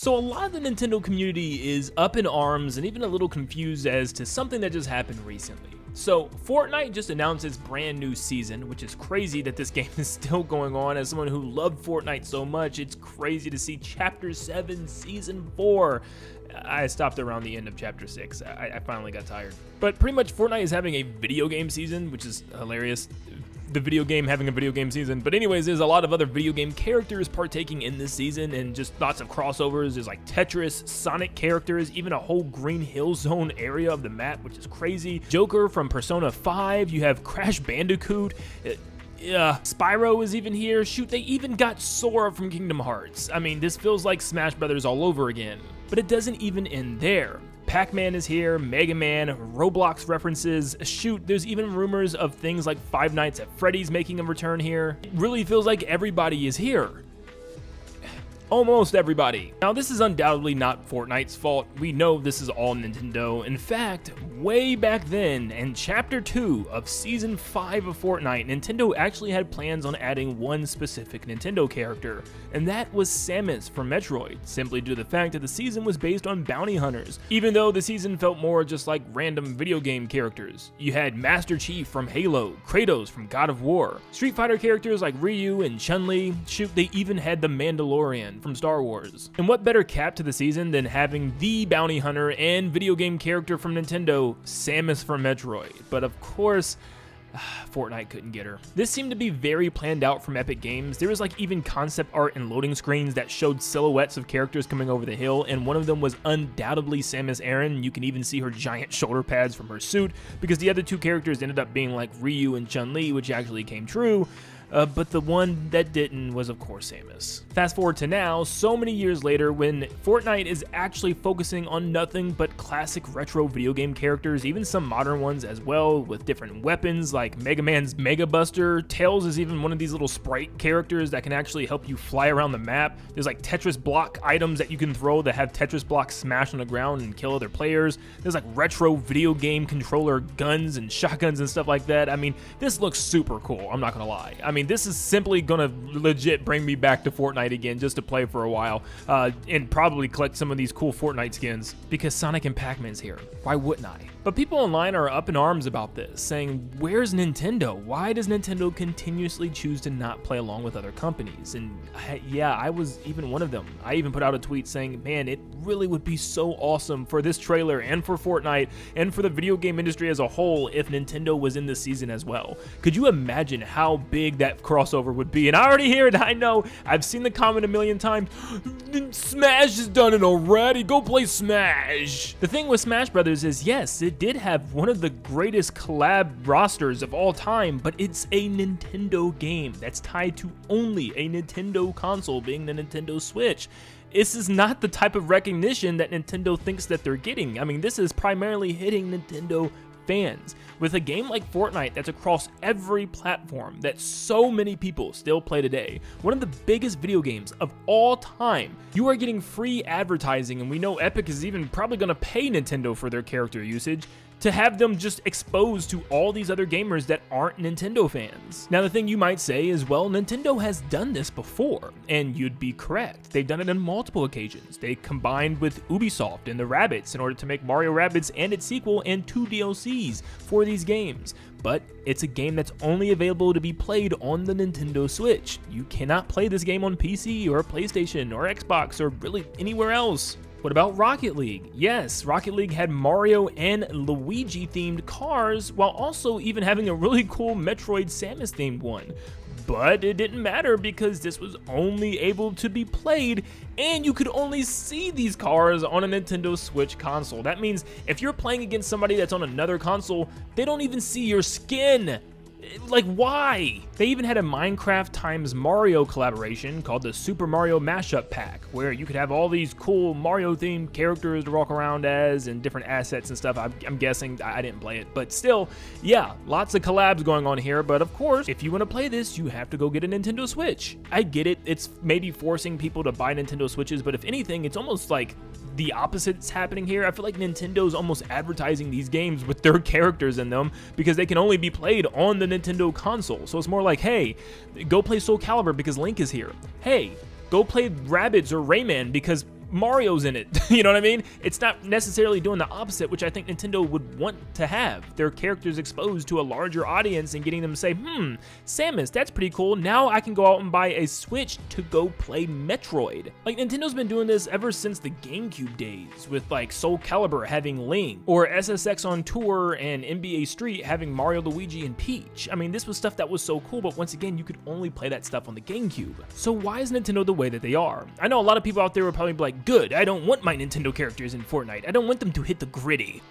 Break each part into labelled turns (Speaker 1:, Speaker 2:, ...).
Speaker 1: So a lot of the Nintendo community is up in arms and even a little confused as to something that just happened recently. So Fortnite just announced its brand new season, which is crazy that this game is still going on. As someone who loved Fortnite so much, it's crazy to see Chapter 7, Season 4. I stopped around the end of Chapter 6. I finally got tired. But pretty much Fortnite is having a video game season, which is hilarious. The video game having a video game season. But anyways, there's a lot of other video game characters partaking in this season and just lots of crossovers. There's like Tetris, Sonic characters, even a whole Green Hill Zone area of the map, which is crazy. Joker from Persona 5, you have Crash Bandicoot. Spyro is even here. Shoot, they even got Sora from Kingdom Hearts. I mean, this feels like Smash Brothers all over again. But it doesn't even end there. Pac-Man is here, Mega Man, Roblox references. Shoot, there's even rumors of things like Five Nights at Freddy's making a return here. It really feels like everybody is here. Almost everybody. Now, this is undoubtedly not Fortnite's fault. We know this is all Nintendo. In fact, way back then, in Chapter 2 of Season 5 of Fortnite, Nintendo actually had plans on adding one specific Nintendo character, and that was Samus from Metroid, simply due to the fact that the season was based on bounty hunters, even though the season felt more just like random video game characters. You had Master Chief from Halo, Kratos from God of War, Street Fighter characters like Ryu and Chun-Li. Shoot, they even had the Mandalorian from Star Wars. And what better cap to the season than having the bounty hunter and video game character from Nintendo, Samus from Metroid. But of course, Fortnite couldn't get her. This seemed to be very planned out from Epic Games. There was like even concept art and loading screens that showed silhouettes of characters coming over the hill, and one of them was undoubtedly Samus Aran. You can even see her giant shoulder pads from her suit, because the other two characters ended up being like Ryu and Chun-Li, which actually came true. But the one that didn't was, of course, Samus. Fast forward to now, so many years later, when Fortnite is actually focusing on nothing but classic retro video game characters, even some modern ones as well, with different weapons like Mega Man's Mega Buster. Tails is even one of these little sprite characters that can actually help you fly around the map. There's like Tetris block items that you can throw that have Tetris blocks smash on the ground and kill other players. There's like retro video game controller guns and shotguns and stuff like that. I mean, this looks super cool, I'm not gonna lie. I mean, this is simply gonna legit bring me back to Fortnite again just to play for a while, and probably collect some of these cool Fortnite skins, because Sonic and Pac-Man's here. Why wouldn't I? But people online are up in arms about this, saying, where's Nintendo? Why does Nintendo continuously choose to not play along with other companies? And yeah, I was even one of them. I even put out a tweet saying, man, it really would be so awesome for this trailer and for Fortnite and for the video game industry as a whole if Nintendo was in this season as well. Could you imagine how big that crossover would be? And I already hear it, I know, I've seen the comment a million times, Smash has done it already, go play Smash. The thing with Smash Brothers is, yes, it did have one of the greatest collab rosters of all time, but it's a Nintendo game that's tied to only a Nintendo console, being the Nintendo Switch. This is not the type of recognition that Nintendo thinks that they're getting. I mean, this is primarily hitting Nintendo fans. With a game like Fortnite that's across every platform that so many people still play today, one of the biggest video games of all time, you are getting free advertising, and we know Epic is even probably going to pay Nintendo for their character usage, to have them just exposed to all these other gamers that aren't Nintendo fans. Now, the thing you might say is, well, Nintendo has done this before, and you'd be correct. They've done it on multiple occasions. They combined with Ubisoft and the Rabbids in order to make Mario Rabbids and its sequel and 2 DLCs for these games. But it's a game that's only available to be played on the Nintendo Switch. You cannot play this game on PC or PlayStation or Xbox or really anywhere else. What about Rocket League? Yes, Rocket League had Mario and Luigi themed cars, while also even having a really cool Metroid Samus themed one. But it didn't matter because this was only able to be played, and you could only see these cars on a Nintendo Switch console. That means if you're playing against somebody that's on another console, they don't even see your skin. Like, why? They even had a Minecraft times Mario collaboration called the Super Mario Mashup Pack, where you could have all these cool Mario themed characters to walk around as and different assets and stuff. I'm guessing, I didn't play it, but still, yeah, lots of collabs going on here. But of course, if you want to play this, you have to go get a Nintendo Switch. I get it, it's maybe forcing people to buy Nintendo Switches, but if anything, it's almost like the opposite's happening here. I feel like Nintendo's almost advertising these games with their characters in them because they can only be played on the Nintendo console. So it's more like, hey, go play Soul Calibur because Link is here. Hey, go play Rabbids or Rayman because Mario's in it. You know what I mean? It's not necessarily doing the opposite, which I think Nintendo would want to have. Their characters exposed to a larger audience and getting them to say, Samus, that's pretty cool. Now I can go out and buy a Switch to go play Metroid. Like, Nintendo's been doing this ever since the GameCube days, with like Soul Calibur having Link, or SSX on Tour and NBA Street having Mario, Luigi, and Peach. I mean, this was stuff that was so cool, but once again, you could only play that stuff on the GameCube. So why is Nintendo the way that they are? I know a lot of people out there would probably be like, good, I don't want my Nintendo characters in Fortnite. I don't want them to hit the gritty.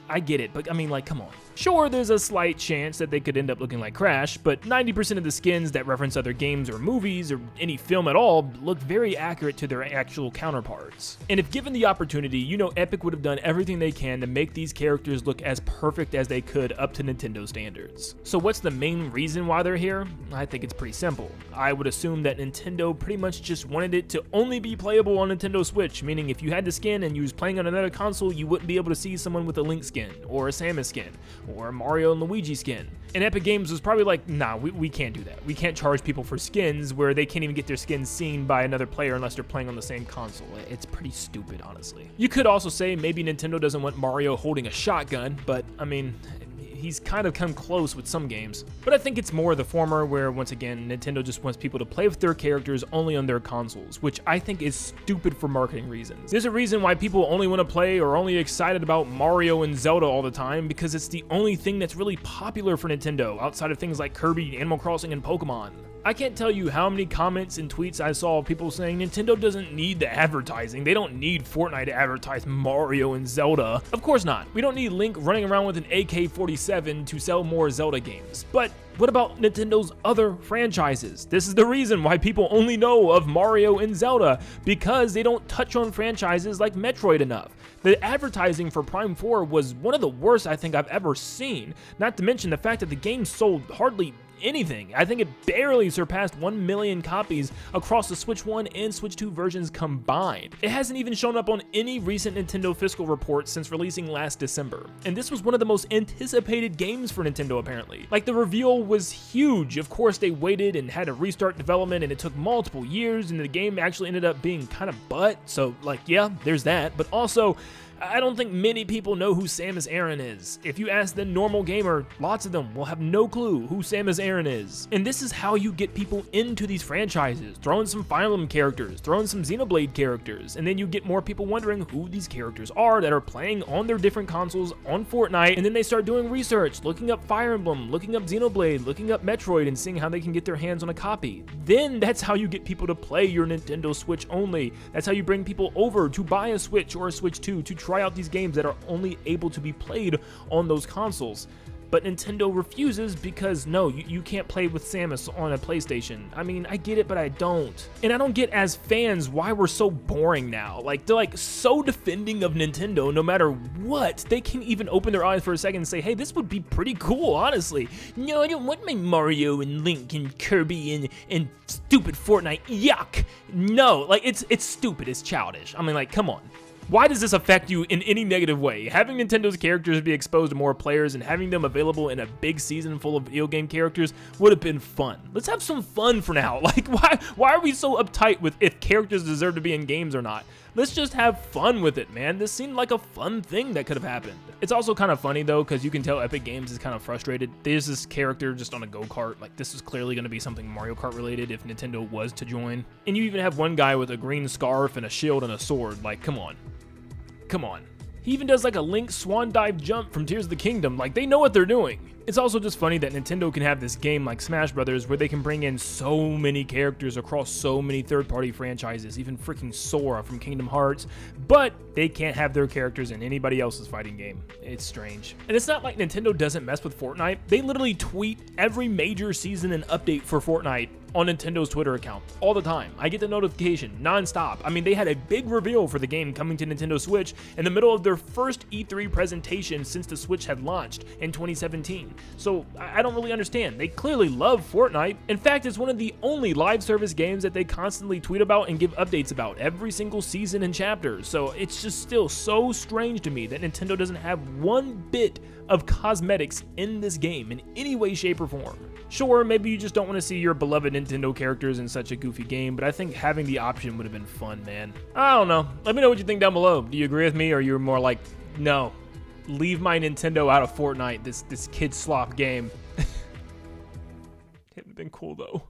Speaker 1: I get it, but I mean, like, come on. Sure, there's a slight chance that they could end up looking like Crash, but 90% of the skins that reference other games or movies or any film at all look very accurate to their actual counterparts. And if given the opportunity, you know Epic would have done everything they can to make these characters look as perfect as they could up to Nintendo standards. So what's the main reason why they're here? I think it's pretty simple. I would assume that Nintendo pretty much just wanted it to only be playable on Nintendo Switch, meaning if you had the skin and you was playing on another console, you wouldn't be able to see someone with a Link skin, or a Samus skin, or a Mario and Luigi skin. And Epic Games was probably like, nah, we can't do that. We can't charge people for skins where they can't even get their skins seen by another player unless they're playing on the same console. It's pretty stupid, honestly. You could also say maybe Nintendo doesn't want Mario holding a shotgun, but I mean, he's kind of come close with some games. But I think it's more the former, where once again, Nintendo just wants people to play with their characters only on their consoles, which I think is stupid for marketing reasons. There's a reason why people only want to play or only excited about Mario and Zelda all the time, because it's the only thing that's really popular for Nintendo outside of things like Kirby, Animal Crossing, and Pokemon. I can't tell you how many comments and tweets I saw of people saying Nintendo doesn't need the advertising. They don't need Fortnite to advertise Mario and Zelda. Of course not. We don't need Link running around with an AK-47 to sell more Zelda games. But what about Nintendo's other franchises? This is the reason why people only know of Mario and Zelda, because they don't touch on franchises like Metroid enough. The advertising for Prime 4 was one of the worst I think I've ever seen, not to mention the fact that the game sold hardly anything. I think it barely surpassed 1 million copies across the Switch 1 and Switch 2 versions combined. It hasn't even shown up on any recent Nintendo fiscal reports since releasing last December. And this was one of the most anticipated games for Nintendo, apparently. Like, the reveal was huge. Of course, they waited and had to restart development, and it took multiple years, and the game actually ended up being kind of butt. So, like, yeah, there's that. But also, I don't think many people know who Samus Aran is. If you ask the normal gamer, lots of them will have no clue who Samus Aran is. And this is how you get people into these franchises. Throw in some Fire Emblem characters, throw in some Xenoblade characters, and then you get more people wondering who these characters are that are playing on their different consoles on Fortnite, and then they start doing research, looking up Fire Emblem, looking up Xenoblade, looking up Metroid, and seeing how they can get their hands on a copy. Then that's how you get people to play your Nintendo Switch only. That's how you bring people over to buy a Switch or a Switch 2 to try out these games that are only able to be played on those consoles. But Nintendo refuses because, no, you can't play with Samus on a PlayStation. I mean, I get it, but I don't. And I don't get, as fans, why we're so boring now. Like, they're like so defending of Nintendo no matter what. They can even open their eyes for a second and say, hey, this would be pretty cool, honestly. No, I don't want my Mario and Link and Kirby and stupid Fortnite. Yuck. No, like, it's stupid. It's childish. I mean, like, come on. Why does this affect you in any negative way? Having Nintendo's characters be exposed to more players and having them available in a big season full of video game characters would have been fun. Let's have some fun for now. Like, why are we so uptight with if characters deserve to be in games or not? Let's just have fun with it, man. This seemed like a fun thing that could have happened. It's also kind of funny, though, because you can tell Epic Games is kind of frustrated. There's this character just on a go-kart. Like, this is clearly going to be something Mario Kart related if Nintendo was to join. And you even have one guy with a green scarf and a shield and a sword. Like, come on. Come on. He even does like a Link swan dive jump from Tears of the Kingdom. Like, they know what they're doing. It's also just funny that Nintendo can have this game like Smash Brothers where they can bring in so many characters across so many third-party franchises, even freaking Sora from Kingdom Hearts, but they can't have their characters in anybody else's fighting game. It's strange. And it's not like Nintendo doesn't mess with Fortnite. They literally tweet every major season and update for Fortnite on Nintendo's Twitter account all the time. I get the notification non-stop. I mean, they had a big reveal for the game coming to Nintendo Switch in the middle of their first E3 presentation since the Switch had launched in 2017. So I don't really understand. They clearly love Fortnite. In fact, it's one of the only live service games that they constantly tweet about and give updates about every single season and chapter. So it's just still so strange to me that Nintendo doesn't have one bit of cosmetics in this game in any way, shape, or form. Sure, maybe you just don't want to see your beloved Nintendo characters in such a goofy game, but I think having the option would have been fun, man. I don't know. Let me know what you think down below. Do you agree with me, or you're more like, no, leave my Nintendo out of Fortnite, this kid slop game? It'd have been cool, though.